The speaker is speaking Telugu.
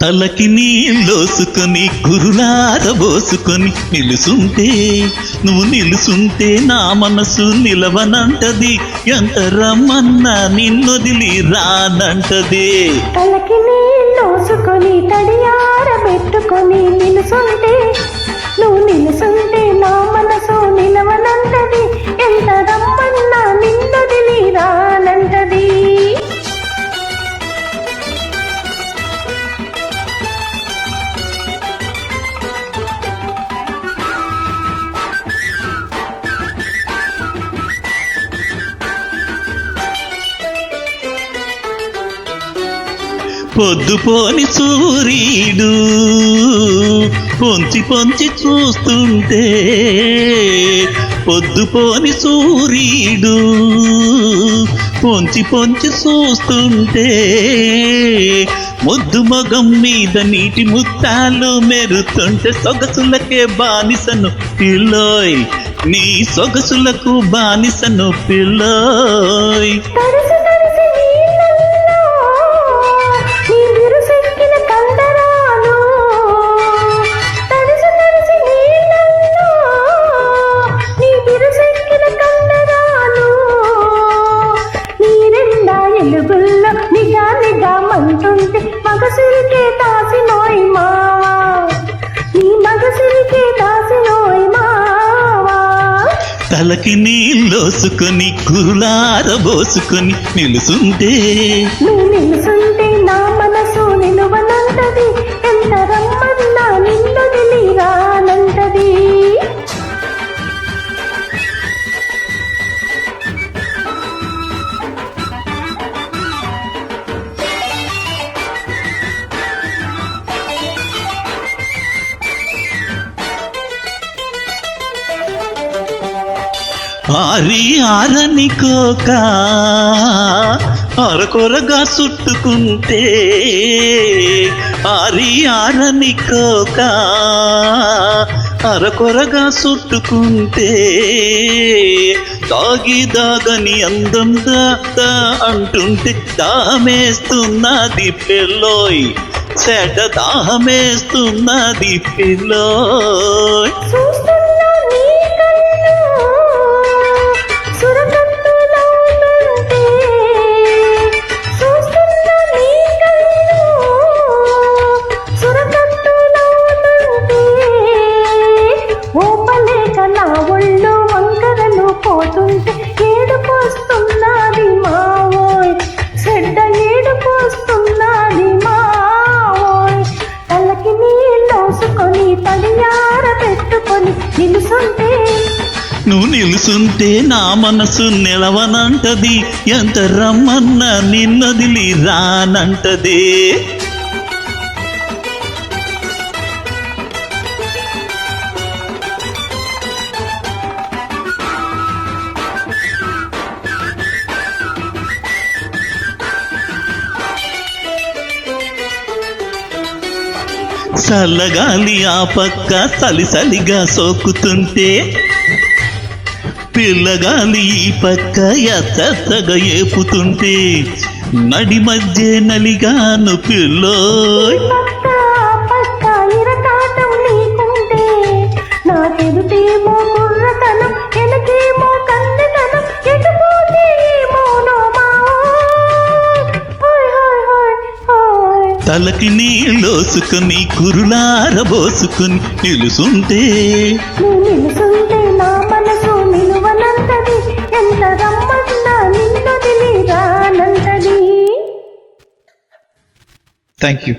తలకి నీళ్ళోసుకొని కురులారబోసుకొని నువ్వు నిలుసుంటే నా మనసు నిలవనంటది, ఎంత రమ్మన్నా నిన్నొదిలి రానంటది. తలకి నీళ్ళోసుకొని తడియారబెట్టుకొని నువ్వు నిలుసుంటే నా మనసు నిలవనంటది, ఎంత రమ్మన్నా నిన్నొదిలి రానంటది. పొద్దుపోని సూర్యుడు పొంచి చూస్తుంటే, పొద్దుపోని సూర్యుడు పొంచి చూస్తుంటే, ముద్దు మొగం మీద నీటి ముత్తాలు మెరుతుంటే, సొగసులకే బానిసను పిల్లోయ్, నీ సొగసులకు బానిసను పిల్లోయ్. మగసిరికే దాసినోయ్ మావా, నీ మగసిరికే దాసినోయ్ మావా. తలకి నీళ్ళోసుకొని కురులారబోసుకొని నువ్వు నిలుసుంటే నా మనసు నిలువనంటది, ఎంత రమ్మన్నా నిన్నొదిలి రానంటది. ఆరని కోక అరకొరగా చుట్టుకుంటే, ఆరని కోక అరకొరగా చుట్టుకుంటే, దాగని అందం దాదా అంటుంటే, దాహమేస్తున్నది పిల్లోయ్, చెడ్డ దాహమేస్తున్నది పిల్లోయ్. ఏడుపోస్తున్నది మావోయ్, చెడ్డ ఏడుపోస్తున్నది మావోయ్. తలకి నీళ్ళోసుకొని తడియారబెట్టుకొని నువ్వు నిలుసుంటే నా మనసు నిలవనంటది, ఎంత రమ్మన్నా నిన్నొదిలి రానంటది. చల్లగాలి ఆ పక్క సలిసలిగా సోకుతుంటే, పిల్లగాలి ఈ పక్క ఎత్తగా ఏపుతుంటే, నడి మధ్య నలిగాను పిల్లోయ్. తలకి నీళ్ళోసుకొని కురులారబోసుకొని నిలుసుంటే నా మనసు నిలువనంటది, ఎంత రమ్మన్నా నిన్నొదిలి రానంటది. Thank you.